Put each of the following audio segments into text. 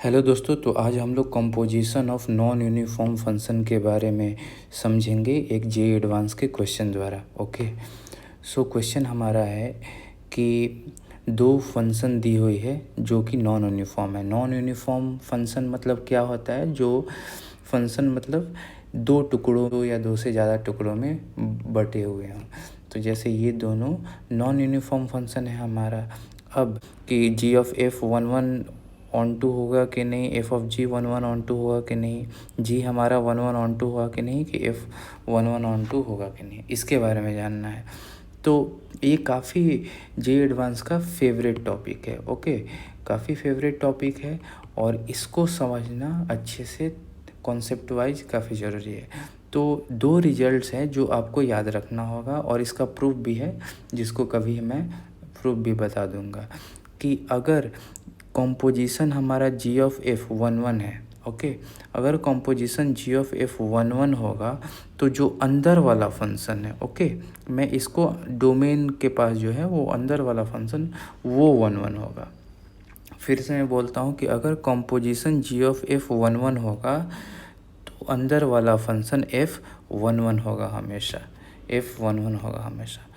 Hello दोस्तों, तो आज हम लोग composition of non uniform function के बारे में समझेंगे एक जे एडवांस के क्वेश्चन द्वारा। ओके, सो क्वेश्चन हमारा है कि दो फंक्शन दी हुई है जो कि नॉन यूनिफॉर्म है। नॉन यूनिफॉर्म फंक्शन मतलब क्या होता है? जो फंक्शन मतलब दो टुकड़ों या दो से ज़्यादा टुकड़ों में बटे हुए हों। तो जैसे ये दोनों नॉन यूनिफॉर्म फंक्शन है हमारा। अब कि G of F one one on to होगा कि नहीं, F of G one one on to होगा कि नहीं, जी हमारा वन वन ऑन टू होगा कि नहीं, कि F one one on to होगा कि नहीं, इसके बारे में जानना है। तो ये काफ़ी जे एडवांस का फेवरेट टॉपिक है। ओके, काफ़ी फेवरेट टॉपिक है और इसको समझना अच्छे से कॉन्सेप्ट वाइज काफ़ी ज़रूरी है। तो दो रिजल्ट्स हैं जो आपको याद रखना होगा और इसका प्रूफ भी है, जिसको कभी मैं प्रूफ भी बता दूंगा। कि अगर कॉम्पोजिशन हमारा G of F one one है, ओके, अगर composition G of F one one होगा तो जो अंदर वाला फंक्शन है, ओके, मैं इसको डोमेन के पास जो है वो अंदर वाला फंक्शन वो वन वन होगा। फिर से मैं बोलता हूँ कि अगर composition G of F one one होगा तो अंदर वाला फंक्शन एफ वन वन होगा हमेशा, एफ वन वन होगा हमेशा।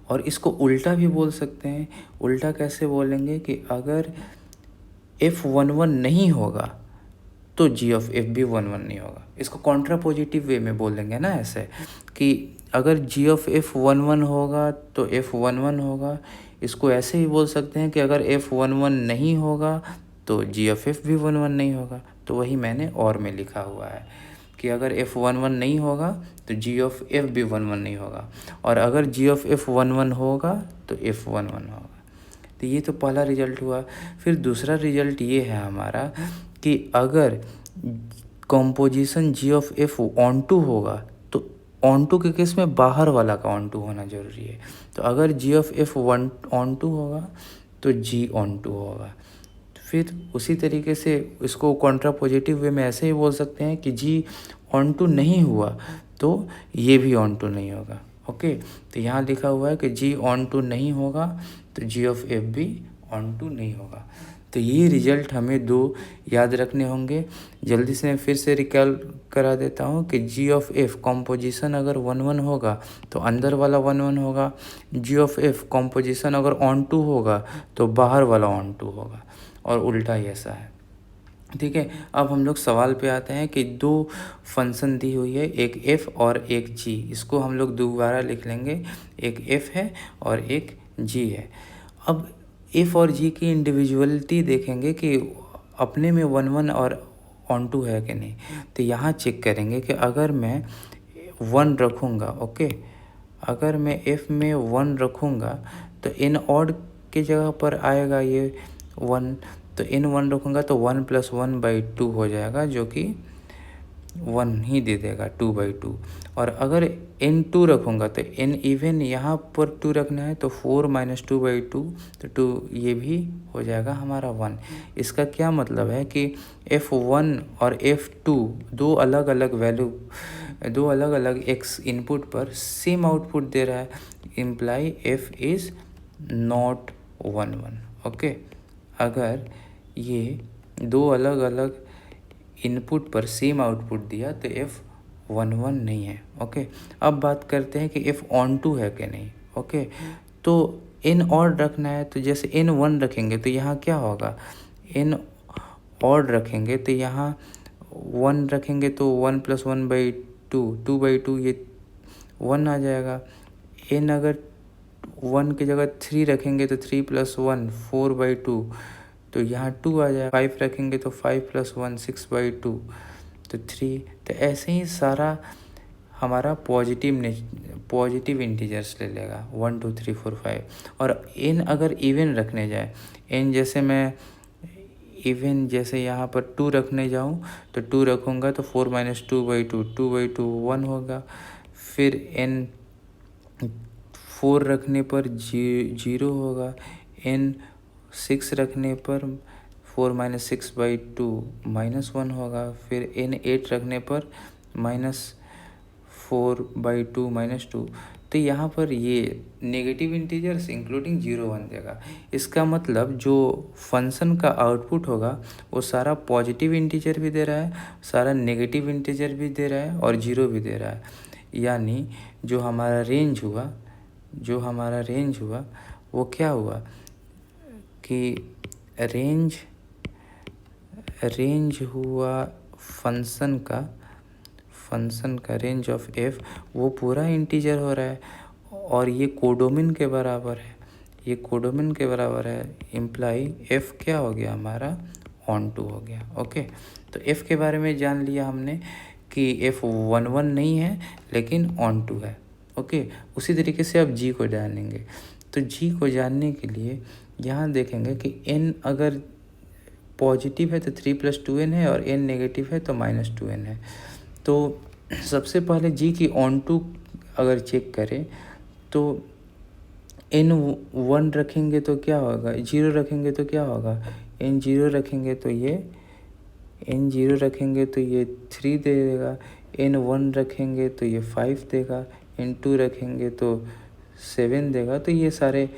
और इसको उल्टा भी बोल सकते हैं। उल्टा कैसे बोलेंगे कि अगर एफ वन वन नहीं होगा तो जी ऑफ एफ भी वन वन नहीं होगा। इसको कॉन्ट्रा पॉजिटिव वे में बोलेंगे ना, ऐसे कि अगर G of F one one होगा तो एफ वन वन होगा। इसको ऐसे ही बोल सकते हैं कि अगर एफ वन वन नहीं होगा तो जी ऑफ एफ भी वन वन नहीं होगा। तो वही मैंने और में लिखा हुआ है कि अगर एफ वन वन नहीं होगा तो जी ऑफ एफ भी वन वन नहीं होगा, और अगर G of F one one होगा तो एफ वन वन होगा। तो ये तो पहला रिजल्ट हुआ। फिर दूसरा रिजल्ट ये है हमारा कि अगर composition G of F on to होगा तो ऑन टू के केस में बाहर वाला का ऑन टू होना जरूरी है। तो अगर G of F one on to होगा तो जी ऑन टू होगा। फिर उसी तरीके से इसको कॉन्ट्रा पॉजिटिव वे में ऐसे ही बोल सकते हैं कि जी ऑन टू नहीं हुआ तो ये भी ऑन टू नहीं होगा। ओके, तो यहाँ लिखा हुआ है कि जी ऑन टू नहीं होगा तो जी ऑफ एफ भी ऑन टू नहीं होगा। तो ये रिजल्ट हमें दो याद रखने होंगे। जल्दी से मैं फिर से रिकॉल करा देता हूँ कि जी ऑफ एफ कॉम्पोजिशन अगर वन वन होगा तो अंदर वाला वन वन होगा। जी ऑफ एफ कॉम्पोजिशन अगर ऑन टू होगा तो बाहर वाला ऑन टू होगा, और उल्टा ही ऐसा है। ठीक है, अब हम लोग सवाल पे आते हैं कि दो फंक्शन दी हुई है, एक एफ और एक जी। इसको हम लोग दोबारा लिख लेंगे, एक एफ है और एक जी है। अब एफ और जी की इंडिविजुअलिटी देखेंगे कि अपने में वन वन और ऑन टू है कि नहीं। तो यहाँ चेक करेंगे कि अगर मैं वन रखूँगा, ओके, अगर मैं एफ में वन रखूँगा तो इन ऑड के जगह पर आएगा ये वन। तो इन वन रखूँगा तो one plus one by two हो जाएगा, जो कि वन ही दे देगा, टू बाई टू। और अगर एन टू रखूँगा तो एन इवन यहाँ पर टू रखना है तो four minus two by two, तो टू ये भी हो जाएगा हमारा वन। इसका क्या मतलब है कि एफ वन और एफ टू दो अलग अलग वैल्यू, दो अलग अलग एक्स इनपुट पर सेम आउटपुट दे रहा है, imply F is not one one. Okay, अगर ये दो अलग अलग इनपुट पर सेम आउटपुट दिया तो एफ वन वन नहीं है। ओके, अब बात करते हैं कि एफ ऑन टू है कि नहीं। ओके, तो एन ऑड रखना है तो जैसे एन वन रखेंगे तो यहाँ क्या होगा, एन ऑड रखेंगे तो यहाँ वन रखेंगे तो one plus one by two, two by two ये वन आ जाएगा। एन अगर वन की जगह थ्री रखेंगे तो three plus one four by two, तो यहाँ टू आ जाएगा। फाइव रखेंगे तो five plus one six by two, तो थ्री। तो ऐसे ही सारा हमारा पॉजिटिव इंटीजर्स ले लेगा, one two three four five. और एन अगर इवन रखने जाए, एन जैसे मैं इवन जैसे यहाँ पर टू रखने जाऊँ तो टू रखूँगा तो four minus two by two, two by two one होगा। फिर एन फोर रखने पर जीरो होगा। एन सिक्स रखने पर four minus six by two minus one होगा। फिर एन एट रखने पर minus four by two minus two. तो यहाँ पर ये नेगेटिव इंटीजर्स इंक्लूडिंग 0 1 देगा। इसका मतलब जो फंक्शन का आउटपुट होगा वो सारा पॉजिटिव इंटीजर भी दे रहा है, सारा नेगेटिव इंटीजर भी दे रहा है और 0 भी दे रहा है। यानी जो हमारा रेंज हुआ वो क्या हुआ कि रेंज हुआ फंक्शन का रेंज ऑफ एफ वो पूरा इंटीजर हो रहा है और ये कोडोमेन के बराबर है। इम्प्लाई एफ क्या हो गया हमारा ऑन टू हो गया। ओके, तो एफ के बारे में जान लिया हमने कि एफ 1 1 नहीं है लेकिन ऑन टू है। ओके, उसी तरीके से अब जी को जानेंगे। तो जी को जानने के लिए यहाँ देखेंगे कि n अगर पॉजिटिव है तो 3 + 2n है और n नेगेटिव है तो -2n है। तो सबसे पहले जी की ऑन टू अगर चेक करें तो n 1 रखेंगे तो क्या होगा, 0 रखेंगे तो क्या होगा, n 0 रखेंगे तो ये 3 देगा, n 1 रखेंगे तो ये 5 देगा, n 2 रखेंगे तो 7 देगा। तो ये सारे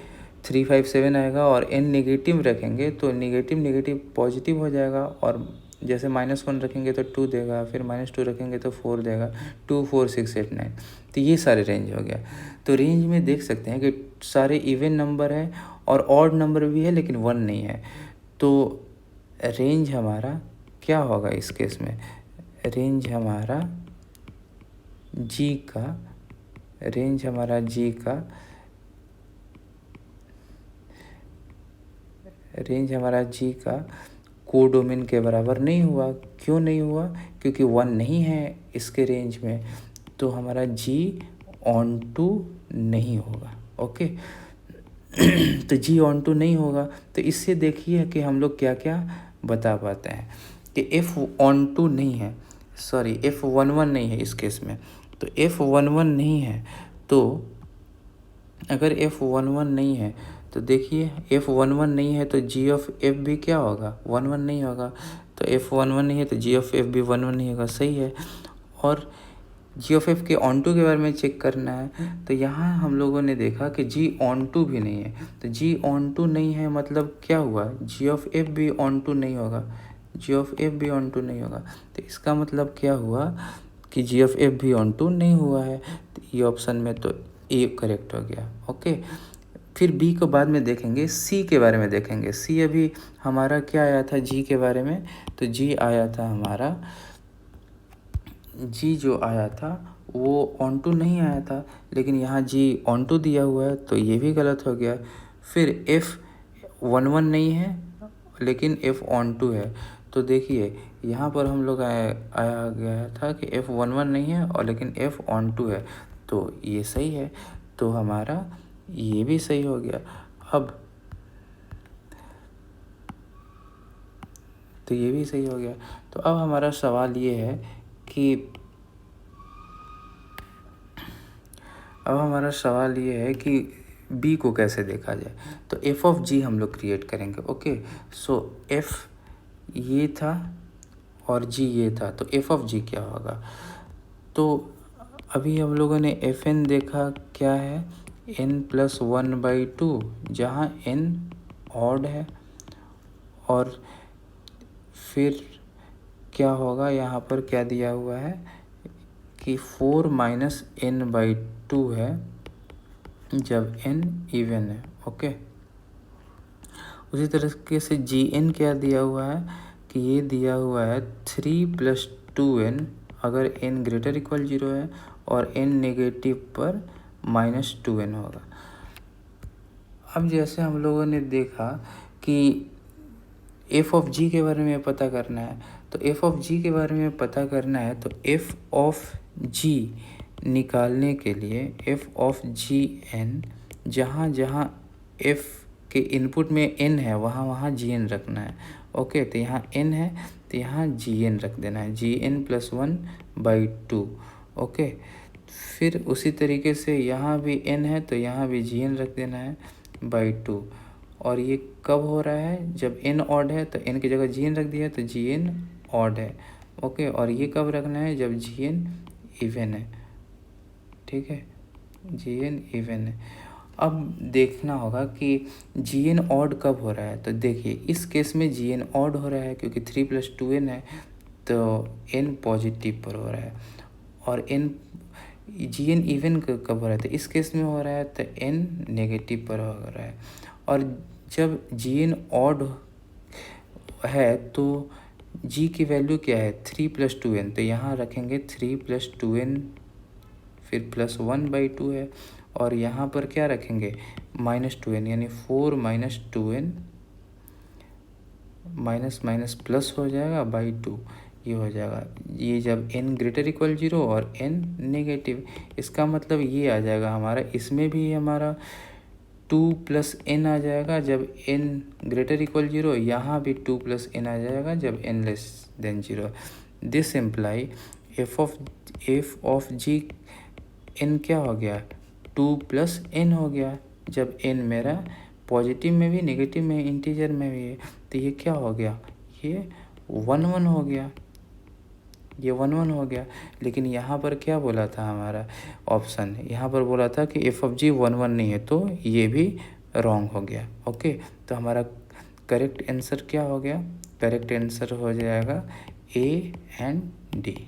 3 5 7 आएगा। और n नेगेटिव रखेंगे तो नेगेटिव पॉजिटिव हो जाएगा और जैसे -1 रखेंगे तो 2 देगा, फिर -2 रखेंगे तो 4 देगा, 2 4 6 8 9। तो ये सारे रेंज हो गया। तो रेंज में देख सकते हैं कि सारे इवन नंबर है और ऑड नंबर भी है लेकिन 1 नहीं है। तो रेंज हमारा क्या होगा इस केस में, रेंज हमारा जी का कोडोमेन के बराबर नहीं हुआ। क्यों नहीं हुआ, क्योंकि 1 नहीं है इसके रेंज में, तो हमारा जी ऑन टू नहीं होगा। ओके तो जी ऑन टू नहीं होगा। तो इससे देखिए कि हम लोग क्या क्या बता पाते हैं कि एफ ऑन टू नहीं है, सॉरी एफ 1 1 नहीं है इस केस में। तो एफ 1 1 नहीं है, तो अगर एफ 1 1 नहीं है तो देखिए एफ 1 1 नहीं है तो जी ऑफ एफ भी क्या होगा, 1 1 नहीं होगा। तो एफ 1 1 नहीं है तो जी ऑफ एफ भी 1 1 नहीं होगा। सही है। और जी ऑफ एफ के ऑन टू के बारे में चेक करना है। तो यहाँ हम लोगों ने देखा कि जी ऑन टू भी नहीं है। तो जी ऑन टू नहीं है मतलब क्या हुआ, जी ऑफ एफ भी ऑन टू नहीं होगा, तो इसका मतलब क्या हुआ कि जी ऑफ एफ भी ऑन टू नहीं हुआ है। तो ये ऑप्शन में तो ए करेक्ट हो गया। ओके, फिर बी को बाद में देखेंगे, सी के बारे में देखेंगे। सी अभी हमारा क्या आया था जी के बारे में, तो जी आया था हमारा, जी जो आया था वो ऑन टू नहीं आया था, लेकिन यहाँ जी ऑन टू दिया हुआ है तो ये भी गलत हो गया। फिर एफ 1 1 नहीं है लेकिन एफ ऑन टू है। तो देखिए यहाँ पर हम लोग आया गया था कि एफ 1 1 नहीं है और लेकिन एफ ऑन टू है, तो ये सही है। तो हमारा ये भी सही हो गया। अब तो ये भी सही हो गया। तो अब हमारा सवाल ये है कि बी को कैसे देखा जाए। तो एफ ऑफ जी हम लोग क्रिएट करेंगे। ओके, सो एफ ये था और जी ये था, तो एफ ऑफ जी क्या होगा। तो अभी हम लोगों ने एफ एन देखा क्या है, n+1/2, जहाँ n ऑड है। और फिर क्या होगा, यहाँ पर क्या दिया हुआ है कि 4 - n/2 है जब n इवन है। ओके, उसी तरीके से gn क्या दिया हुआ है कि ये दिया हुआ है 3 + 2n अगर n > 0 है और n नेगेटिव पर -2n होगा। अब जैसे हम लोगों ने देखा कि एफ ऑफ जी के बारे में पता करना है, तो एफ ऑफ जी के बारे में पता करना है तो एफ ऑफ जी निकालने के लिए एफ ऑफ जी एन, जहाँ जहाँ एफ के इनपुट में एन है वहाँ वहाँ जी एन रखना है। ओके, तो यहाँ एन है तो यहाँ जी एन रख देना है, gn+1/2। ओके, फिर उसी तरीके से यहाँ भी n है तो यहाँ भी gn रख देना है /2। और ये कब हो रहा है, जब n ऑड है तो n की जगह gn रख दिया तो gn ऑड है। ओके, और ये कब रखना है, जब gn इवन है। ठीक है, जी एन इवन है। अब देखना होगा कि जी एन ऑड कब हो रहा है। तो देखिए इस केस में जी एन ऑड हो रहा है क्योंकि 3+2n है, तो n पॉजिटिव पर हो रहा है। और n जी एन इवन कब हो रहा है, तो इस केस में हो रहा है तो n नेगेटिव पर हो रहा है। और जब जी एन ऑड है तो g की वैल्यू क्या है 3+2n, तो यहाँ रखेंगे 3+2n, फिर +1/2 है। और यहाँ पर क्या रखेंगे -2n, यानी 4 - 2n, माइनस माइनस प्लस हो जाएगा /2, ये हो जाएगा। ये जब n ग्रेटर इक्वल 0 और n नेगेटिव, इसका मतलब ये आ जाएगा हमारा, इसमें भी हमारा 2+n आ जाएगा जब n ग्रेटर इक्वल 0, यहाँ भी 2+n आ जाएगा जब n less than 0। This imply f of g n क्या हो गया 2+n हो गया, जब n मेरा पॉजिटिव में भी नेगेटिव में इंटीजर में भी है, तो ये क्या हो गया, ये 1 1 हो गया, ये 1 1 हो गया। लेकिन यहाँ पर क्या बोला था हमारा ऑप्शन, यहाँ पर बोला था कि एफ ऑफ जी 1 1 नहीं है, तो ये भी रॉन्ग हो गया। ओके, तो हमारा करेक्ट आंसर क्या हो गया, करेक्ट आंसर हो जाएगा A and D।